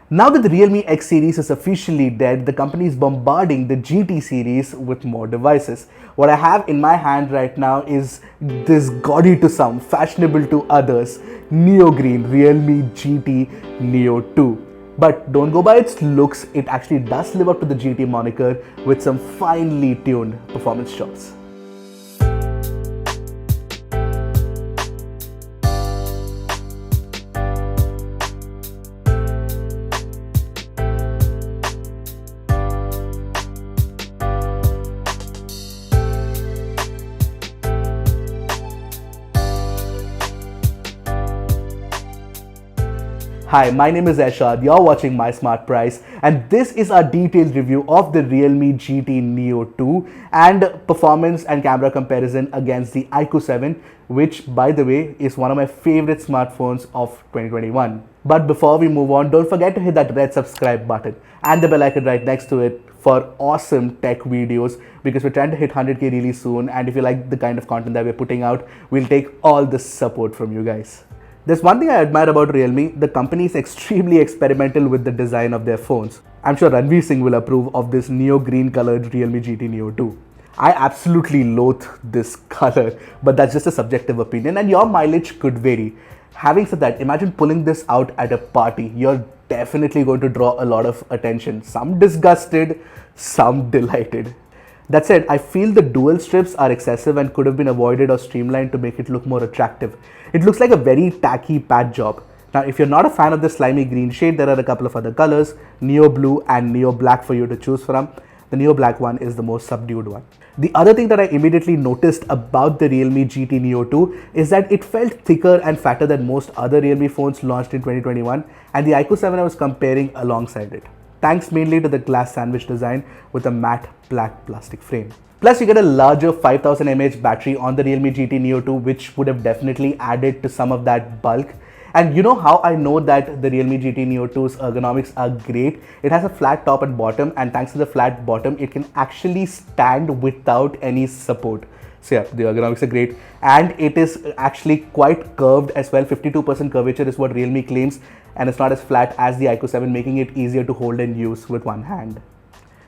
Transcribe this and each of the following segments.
Now that the Realme X series is officially dead, the company is bombarding the GT series with more devices. What I have in my hand right now is this gaudy to some, fashionable to others, Neo Green Realme GT Neo 2. But don't go by its looks, it actually does live up to the GT moniker with some finely tuned performance shots. Hi, my name is Eshad, you're watching My Smart Price, and this is our detailed review of the Realme GT Neo 2 and performance and camera comparison against the iQOO 7, which by the way is one of my favorite smartphones of 2021. But before we move on, don't forget to hit that red subscribe button and the bell icon right next to it for awesome tech videos, because we're trying to hit 100k really soon, and if you like the kind of content that we're putting out, we'll take all the support from you guys. There's one thing I admire about Realme, the company is extremely experimental with the design of their phones. I'm sure Ranveer Singh will approve of this neo green colored Realme GT Neo 2. I absolutely loathe this color, but that's just a subjective opinion and your mileage could vary. Having said that, imagine pulling this out at a party. You're definitely going to draw a lot of attention. Some disgusted, some delighted. That said, I feel the dual strips are excessive and could have been avoided or streamlined to make it look more attractive. It looks like a very tacky pad job. Now, if you're not a fan of the slimy green shade, there are a couple of other colors, Neo Blue and Neo Black for you to choose from. The Neo Black one is the most subdued one. The other thing that I immediately noticed about the Realme GT Neo 2 is that it felt thicker and fatter than most other Realme phones launched in 2021, and the iQOO 7 I was comparing alongside it, thanks mainly to the glass sandwich design with a matte black plastic frame. Plus, you get a larger 5000 mAh battery on the Realme GT Neo 2, which would have definitely added to some of that bulk. And you know how I know that the Realme GT Neo 2's ergonomics are great? It has a flat top and bottom, and thanks to the flat bottom, it can actually stand without any support. So yeah, the ergonomics are great, and it is actually quite curved as well. 52% curvature is what Realme claims, and it's not as flat as the iQOO 7, making it easier to hold and use with one hand.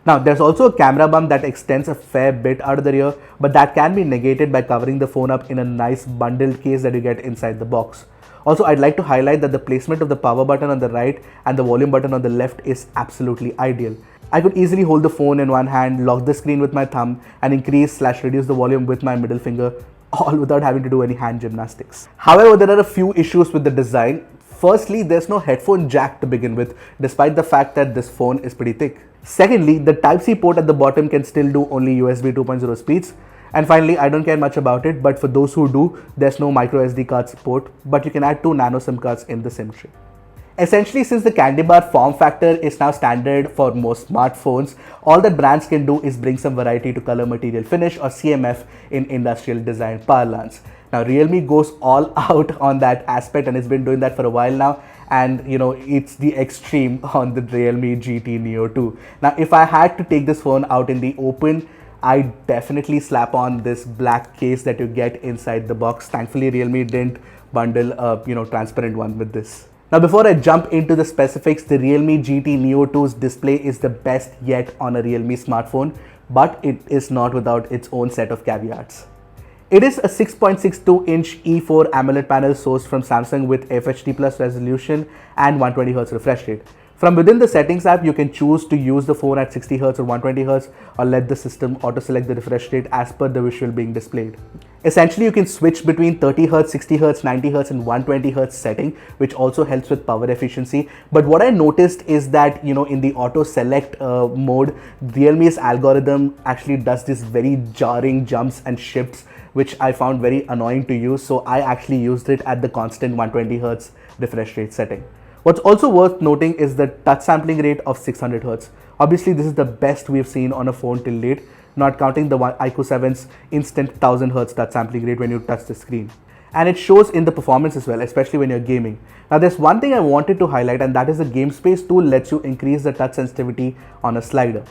Now, there's also a camera bump that extends a fair bit out of the rear, but that can be negated by covering the phone up in a nice bundled case that you get inside the box. Also, I'd like to highlight that the placement of the power button on the right and the volume button on the left is absolutely ideal. I could easily hold the phone in one hand, lock the screen with my thumb, and increase/reduce the volume with my middle finger, all without having to do any hand gymnastics. However, there are a few issues with the design. Firstly, there's no headphone jack to begin with, despite the fact that this phone is pretty thick. Secondly, the Type-C port at the bottom can still do only USB 2.0 speeds. And finally, I don't care much about it, but for those who do, there's no micro SD card support, but you can add 2 nano SIM cards in the SIM tray. Essentially, since the candy bar form factor is now standard for most smartphones, all that brands can do is bring some variety to color material finish, or CMF in industrial design parlance. Now, Realme goes all out on that aspect, and it's been doing that for a while now. And you know, it's the extreme on the Realme GT Neo 2. Now, if I had to take this phone out in the open, I definitely slap on this black case that you get inside the box. Thankfully, Realme didn't bundle a transparent one with this. Now, before I jump into the specifics, the Realme GT Neo 2's display is the best yet on a Realme smartphone, but it is not without its own set of caveats. It is a 6.62-inch E4 AMOLED panel sourced from Samsung with FHD+ resolution and 120Hz refresh rate. From within the settings app, you can choose to use the phone at 60Hz or 120Hz, or let the system auto-select the refresh rate as per the visual being displayed. Essentially, you can switch between 30Hz, 60Hz, 90Hz and 120Hz setting, which also helps with power efficiency. But what I noticed is that, in the auto-select mode, Realme's algorithm actually does this very jarring jumps and shifts, which I found very annoying to use. So I actually used it at the constant 120Hz refresh rate setting. What's also worth noting is the touch sampling rate of 600Hz. Obviously, this is the best we've seen on a phone till date, not counting the iQOO 7's instant 1000Hz touch sampling rate when you touch the screen. And it shows in the performance as well, especially when you're gaming. Now, there's one thing I wanted to highlight, and that is the GameSpace tool lets you increase the touch sensitivity on a slider.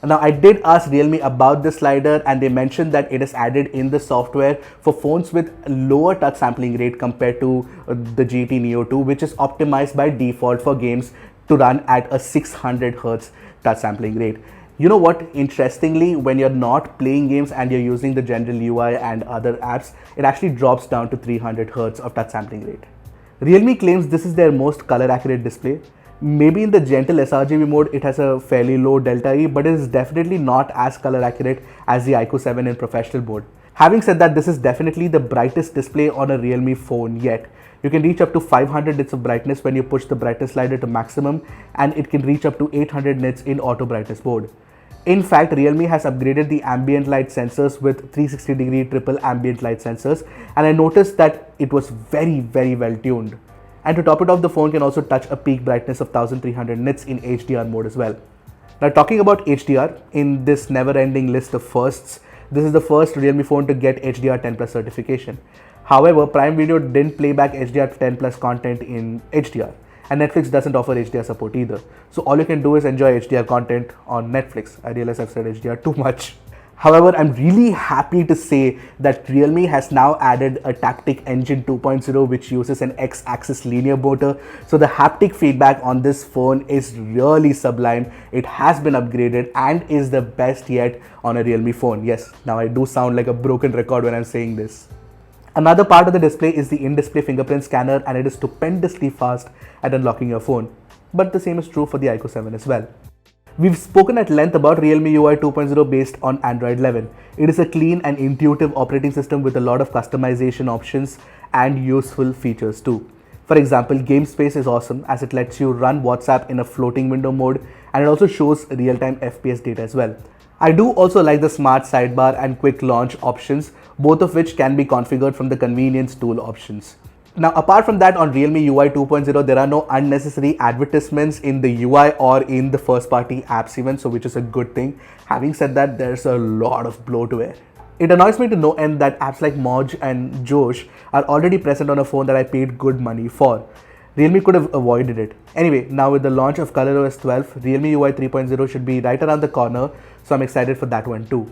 Now, I did ask Realme about the slider, and they mentioned that it is added in the software for phones with lower touch sampling rate compared to the GT Neo 2, which is optimized by default for games to run at a 600 Hz touch sampling rate. You know what? Interestingly, when you're not playing games and you're using the general UI and other apps, it actually drops down to 300 Hz of touch sampling rate. Realme claims this is their most color accurate display. Maybe in the gentle sRGB mode, it has a fairly low delta E, but it is definitely not as color accurate as the iQOO 7 in professional mode. Having said that, this is definitely the brightest display on a Realme phone yet. You can reach up to 500 nits of brightness when you push the brightness slider to maximum, and it can reach up to 800 nits in auto brightness mode. In fact, Realme has upgraded the ambient light sensors with 360-degree triple ambient light sensors, and I noticed that it was very well tuned. And to top it off, the phone can also touch a peak brightness of 1300 nits in HDR mode as well. Now, talking about HDR, in this never-ending list of firsts, this is the first Realme phone to get HDR10 Plus certification. However, Prime Video didn't play back HDR10 Plus content in HDR. And Netflix doesn't offer HDR support either. So all you can do is enjoy HDR content on Netflix. I realize I've said HDR too much. However, I'm really happy to say that Realme has now added a Taptic Engine 2.0 which uses an X-axis linear motor. So the haptic feedback on this phone is really sublime. It has been upgraded and is the best yet on a Realme phone. Yes, now I do sound like a broken record when I'm saying this. Another part of the display is the in-display fingerprint scanner, and it is stupendously fast at unlocking your phone. But the same is true for the iQOO 7 as well. We've spoken at length about Realme UI 2.0 based on Android 11. It is a clean and intuitive operating system with a lot of customization options and useful features too. For example, Game Space is awesome as it lets you run WhatsApp in a floating window mode, and it also shows real-time FPS data as well. I do also like the smart sidebar and quick launch options, both of which can be configured from the convenience tool options. Now, apart from that, on Realme UI 2.0, there are no unnecessary advertisements in the UI or in the first-party apps even, so which is a good thing. Having said that, there's a lot of bloatware. It annoys me to no end that apps like Moj and Josh are already present on a phone that I paid good money for. Realme could have avoided it. Anyway, now with the launch of ColorOS 12, Realme UI 3.0 should be right around the corner, so I'm excited for that one too.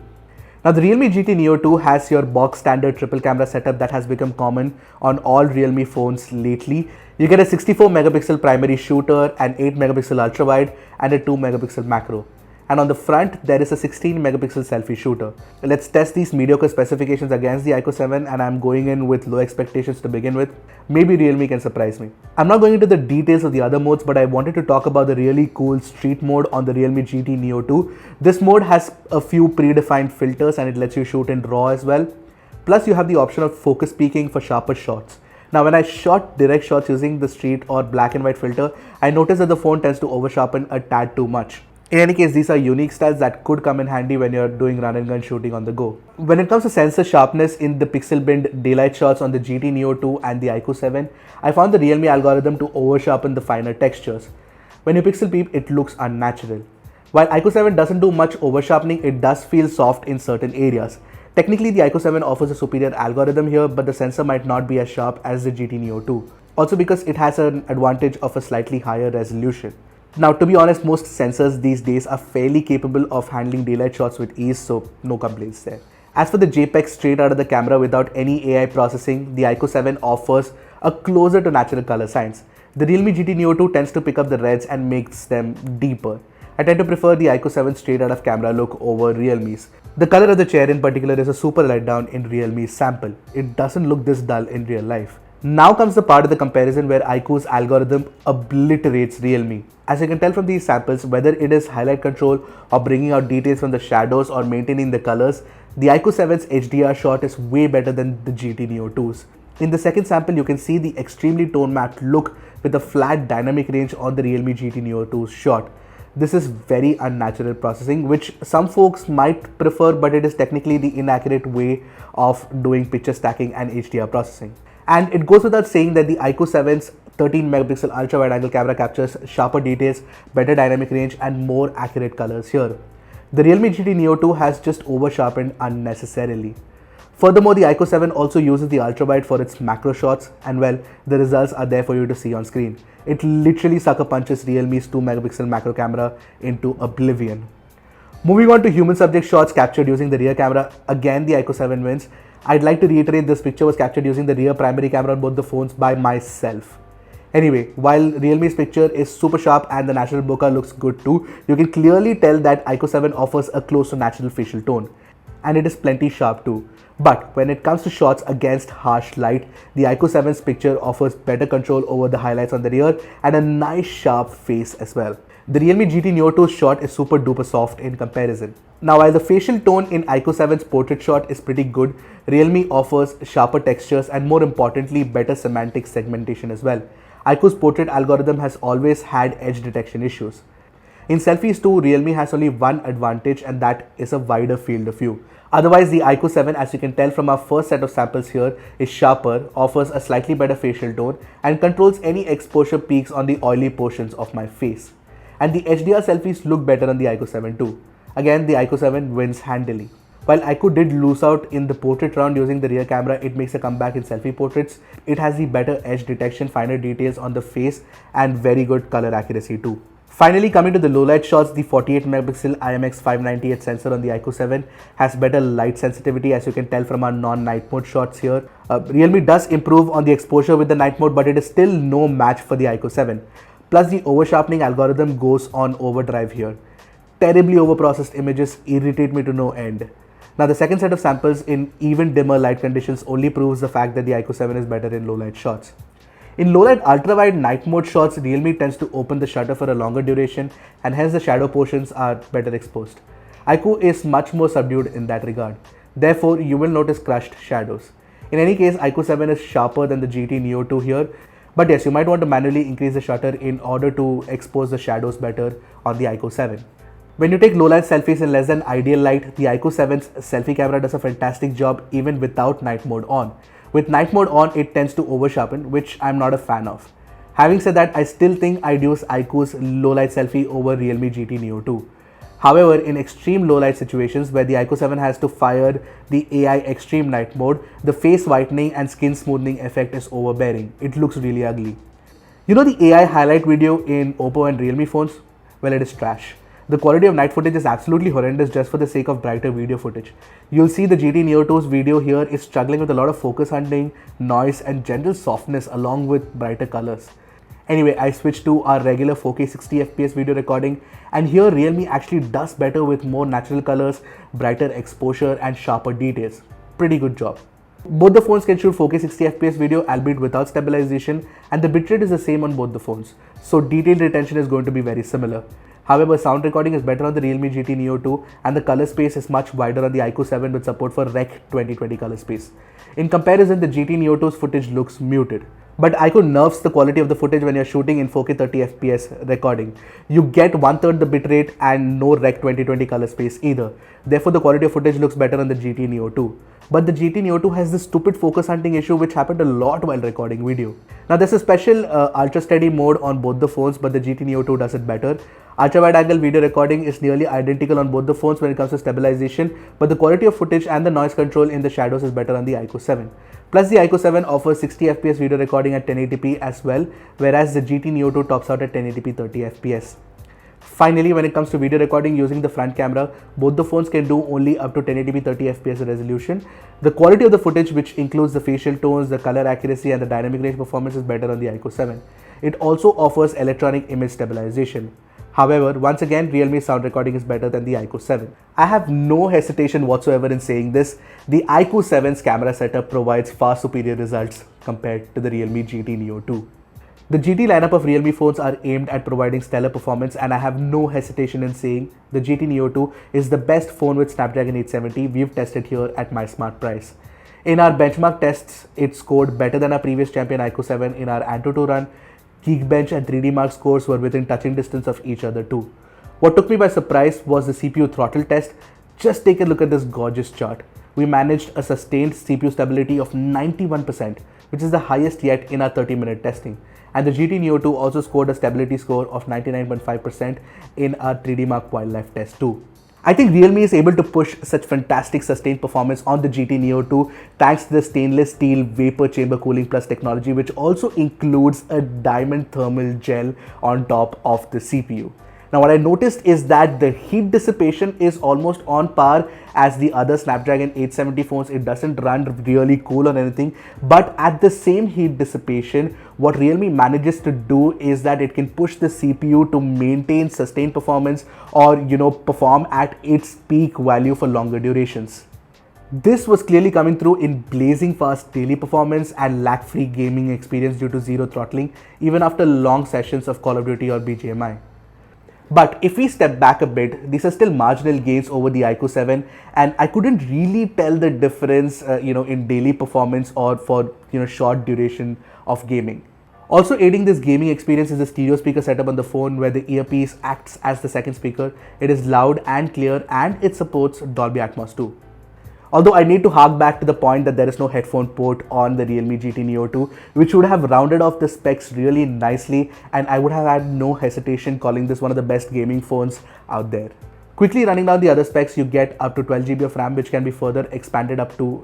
Now, the Realme GT Neo 2 has your box standard triple camera setup that has become common on all Realme phones lately. You get a 64 megapixel primary shooter, an 8 megapixel ultra wide, and a 2 megapixel macro. And on the front, there is a 16 megapixel selfie shooter. Let's test these mediocre specifications against the iQOO 7, and I'm going in with low expectations to begin with. Maybe Realme can surprise me. I'm not going into the details of the other modes, but I wanted to talk about the really cool street mode on the Realme GT Neo 2. This mode has a few predefined filters and it lets you shoot in RAW as well. Plus, you have the option of focus peaking for sharper shots. Now, when I shot direct shots using the street or black and white filter, I noticed that the phone tends to oversharpen a tad too much. In any case, these are unique styles that could come in handy when you're doing run and gun shooting on the go. When it comes to sensor sharpness in the pixel binned daylight shots on the GT Neo 2 and the iQOO 7, I found the Realme algorithm to oversharpen the finer textures. When you pixel peep, it looks unnatural. While iQOO 7 doesn't do much oversharpening, it does feel soft in certain areas. Technically, the iQOO 7 offers a superior algorithm here, but the sensor might not be as sharp as the GT Neo 2. Also because it has an advantage of a slightly higher resolution. Now, to be honest, most sensors these days are fairly capable of handling daylight shots with ease, so no complaints there. As for the JPEG straight out of the camera without any AI processing, the iQOO 7 offers a closer to natural color science. The Realme GT Neo 2 tends to pick up the reds and makes them deeper. I tend to prefer the iQOO 7 straight out of camera look over Realme's. The color of the chair in particular is a super letdown in Realme's sample. It doesn't look this dull in real life. Now comes the part of the comparison where iQOO's algorithm obliterates Realme. As you can tell from these samples, whether it is highlight control or bringing out details from the shadows or maintaining the colors, the iQOO 7's HDR shot is way better than the GT Neo 2's. In the second sample, you can see the extremely tone matte look with a flat dynamic range on the Realme GT Neo 2's shot. This is very unnatural processing, which some folks might prefer, but it is technically the inaccurate way of doing picture stacking and HDR processing. And it goes without saying that the iQOO 7's 13 megapixel ultra wide angle camera captures sharper details, better dynamic range, and more accurate colors here. The Realme GT Neo 2 has just over sharpened unnecessarily. Furthermore, the iQOO 7 also uses the ultra wide for its macro shots, and well, the results are there for you to see on screen. It literally sucker punches Realme's 2 megapixel macro camera into oblivion. Moving on to human subject shots captured using the rear camera, again the iQOO 7 wins. I'd like to reiterate this picture was captured using the rear primary camera on both the phones by myself. Anyway, while Realme's picture is super sharp and the natural bokeh looks good too, you can clearly tell that iQOO 7 offers a close to natural facial tone. And it is plenty sharp too. But when it comes to shots against harsh light, the iQOO 7's picture offers better control over the highlights on the rear and a nice sharp face as well. The Realme GT Neo 2's shot is super duper soft in comparison. Now while the facial tone in iQOO 7's portrait shot is pretty good, Realme offers sharper textures and more importantly better semantic segmentation as well. iQOO's portrait algorithm has always had edge detection issues. In selfies too, Realme has only one advantage and that is a wider field of view. Otherwise, the iQOO 7, as you can tell from our first set of samples here, is sharper, offers a slightly better facial tone and controls any exposure peaks on the oily portions of my face. And the HDR selfies look better on the iQOO 7 too. Again, the iQOO 7 wins handily. While iQOO did lose out in the portrait round using the rear camera, it makes a comeback in selfie portraits. It has the better edge detection, finer details on the face and very good color accuracy too. Finally, coming to the low light shots, the 48 megapixel IMX598 sensor on the iQOO 7 has better light sensitivity, as you can tell from our non-night mode shots here. Realme does improve on the exposure with the night mode, but it is still no match for the iQOO 7. Plus, the over-sharpening algorithm goes on overdrive here. Terribly overprocessed images irritate me to no end. Now, the second set of samples in even dimmer light conditions only proves the fact that the iQOO 7 is better in low light shots. In low light ultra-wide night mode shots, Realme tends to open the shutter for a longer duration and hence the shadow portions are better exposed. iQOO is much more subdued in that regard. Therefore, you will notice crushed shadows. In any case, iQOO 7 is sharper than the GT Neo 2 here, but yes, you might want to manually increase the shutter in order to expose the shadows better on the iQOO 7. When you take low light selfies in less than ideal light, the iQOO 7's selfie camera does a fantastic job even without night mode on. With night mode on, it tends to oversharpen, which I'm not a fan of. Having said that, I still think I'd use iQOO's low light selfie over Realme GT Neo 2. However, in extreme low light situations where the iQOO 7 has to fire the AI extreme night mode, the face whitening and skin smoothing effect is overbearing. It looks really ugly. You know the AI highlight video in Oppo and Realme phones? Well, it is trash. The quality of night footage is absolutely horrendous just for the sake of brighter video footage. You'll see the GT Neo 2's video here is struggling with a lot of focus hunting, noise and general softness along with brighter colors. Anyway, I switched to our regular 4K 60fps video recording and here Realme actually does better with more natural colors, brighter exposure and sharper details. Pretty good job. Both the phones can shoot 4K 60fps video albeit without stabilization and the bitrate is the same on both the phones. So detail retention is going to be very similar. However, sound recording is better on the Realme GT Neo 2 and the color space is much wider on the iQOO 7 with support for Rec 2020 color space. In comparison, the GT Neo 2's footage looks muted. But iQOO nerfs the quality of the footage when you're shooting in 4K 30fps recording. You get 1/3 the bitrate and no Rec 2020 color space either. Therefore, the quality of footage looks better on the GT Neo 2. But the GT Neo 2 has this stupid focus hunting issue which happened a lot while recording video. Now there's a special ultra steady mode on both the phones, but the GT Neo 2 does it better. Ultra wide angle video recording is nearly identical on both the phones when it comes to stabilization, but the quality of footage and the noise control in the shadows is better on the iQOO 7. Plus the iQOO 7 offers 60fps video recording at 1080p as well, whereas the GT Neo 2 tops out at 1080p 30fps. Finally, when it comes to video recording using the front camera, both the phones can do only up to 1080p 30fps resolution. The quality of the footage, which includes the facial tones, the color accuracy and the dynamic range performance is better on the iQOO 7. It also offers electronic image stabilization. However, once again, Realme sound recording is better than the iQOO 7. I have no hesitation whatsoever in saying this. The iQOO 7's camera setup provides far superior results compared to the Realme GT Neo 2. The GT lineup of Realme phones are aimed at providing stellar performance and I have no hesitation in saying the GT Neo 2 is the best phone with Snapdragon 870 we've tested here at MySmartPrice. In our benchmark tests, it scored better than our previous champion iQOO 7 in our Antutu run. Geekbench and 3D Mark scores were within touching distance of each other too. What took me by surprise was the CPU throttle test. Just take a look at this gorgeous chart. We managed a sustained CPU stability of 91%, which is the highest yet in our 30-minute testing. And the GT Neo 2 also scored a stability score of 99.5% in our 3D Mark wildlife test too. I think Realme is able to push such fantastic sustained performance on the GT Neo 2 thanks to the stainless steel vapor chamber cooling plus technology, which also includes a diamond thermal gel on top of the CPU. Now what I noticed is that the heat dissipation is almost on par as the other Snapdragon 870 phones. It doesn't run really cool or anything, but at the same heat dissipation, what Realme manages to do is that it can push the CPU to maintain sustained performance or perform at its peak value for longer durations. This was clearly coming through in blazing fast daily performance and lag-free gaming experience due to zero throttling even after long sessions of Call of Duty or BGMI. But if we step back a bit, these are still marginal gains over the iQOO 7, and I couldn't really tell the difference in daily performance or for short duration of gaming. Also aiding this gaming experience is the stereo speaker setup on the phone, where the earpiece acts as the second speaker. It is loud and clear, and it supports Dolby Atmos too. Although I need to hark back to the point that there is no headphone port on the Realme GT Neo 2, which would have rounded off the specs really nicely, and I would have had no hesitation calling this one of the best gaming phones out there. Quickly running down the other specs, you get up to 12 GB of RAM, which can be further expanded up to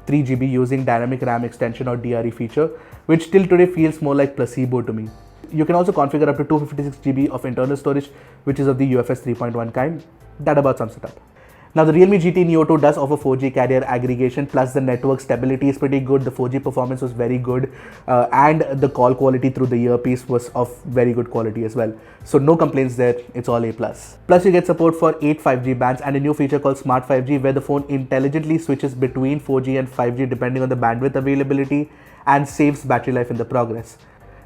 3 GB using dynamic RAM extension or DRE feature, which till today feels more like placebo to me. You can also configure up to 256 GB of internal storage, which is of the UFS 3.1 kind. That about sums it up. Now the Realme GT Neo 2 does offer 4G carrier aggregation, plus the network stability is pretty good. The 4G performance was very good, and the call quality through the earpiece was of very good quality as well. So no complaints there, it's all A+. Plus you get support for 8 5G bands and a new feature called Smart 5G, where the phone intelligently switches between 4G and 5G depending on the bandwidth availability and saves battery life in the progress.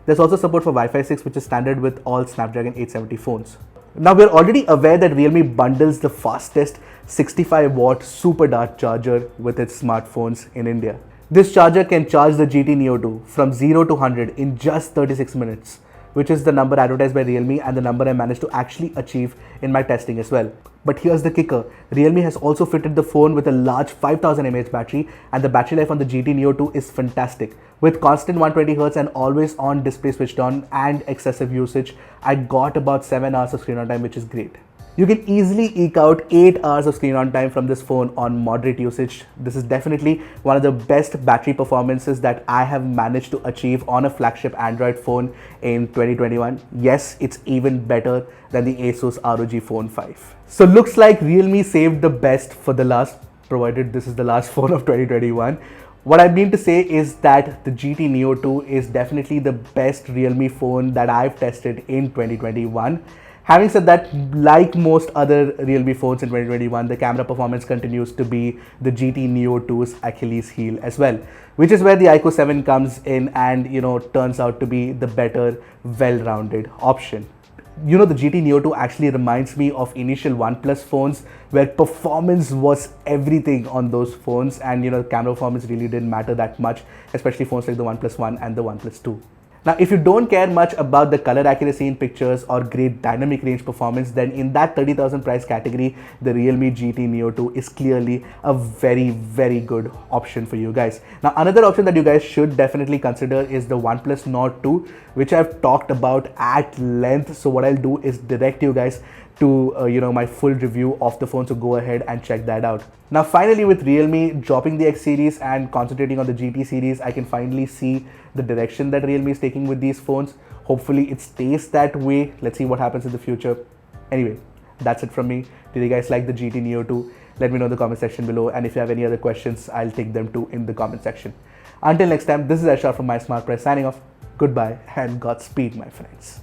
There's also support for Wi-Fi 6, which is standard with all Snapdragon 870 phones. Now we're already aware that Realme bundles the fastest 65-watt super dart charger with its smartphones in India. This charger can charge the GT Neo 2 from 0 to 100 in just 36 minutes, which is the number advertised by Realme and the number I managed to actually achieve in my testing as well. But here's the kicker, Realme has also fitted the phone with a large 5000 mAh battery, and the battery life on the GT Neo 2 is fantastic. With constant 120Hz and always on display switched on and excessive usage, I got about 7 hours of screen on time, which is great. You can easily eke out 8 hours of screen on time from this phone on moderate usage. This is definitely one of the best battery performances that I have managed to achieve on a flagship Android phone in 2021. Yes, it's even better than the Asus ROG Phone 5. So looks like Realme saved the best for the last, provided this is the last phone of 2021. What I mean to say is that the GT Neo 2 is definitely the best Realme phone that I've tested in 2021. Having said that, like most other Realme phones in 2021, the camera performance continues to be the GT Neo 2's Achilles heel as well, which is where the iQOO 7 comes in and turns out to be the better, well-rounded option. The GT Neo 2 actually reminds me of initial OnePlus phones, where performance was everything on those phones, and camera performance really didn't matter that much, especially phones like the OnePlus 1 and the OnePlus 2. Now, if you don't care much about the color accuracy in pictures or great dynamic range performance, then in that 30,000 price category, the Realme GT Neo 2 is clearly a very, very good option for you guys. Now, another option that you guys should definitely consider is the OnePlus Nord 2, which I've talked about at length. So what I'll do is direct you guys to my full review of the phone, so go ahead and check that out. Now finally, with Realme dropping the X series and concentrating on the GT series, I can finally see the direction that Realme is taking with these phones. Hopefully it stays that way. Let's see what happens in the future. Anyway, that's it from me. Did you guys like the GT Neo 2? Let me know in the comment section below, and if you have any other questions, I'll take them too in the comment section. Until next time, this is Ashar from My Smart Price signing off. Goodbye and Godspeed, my friends.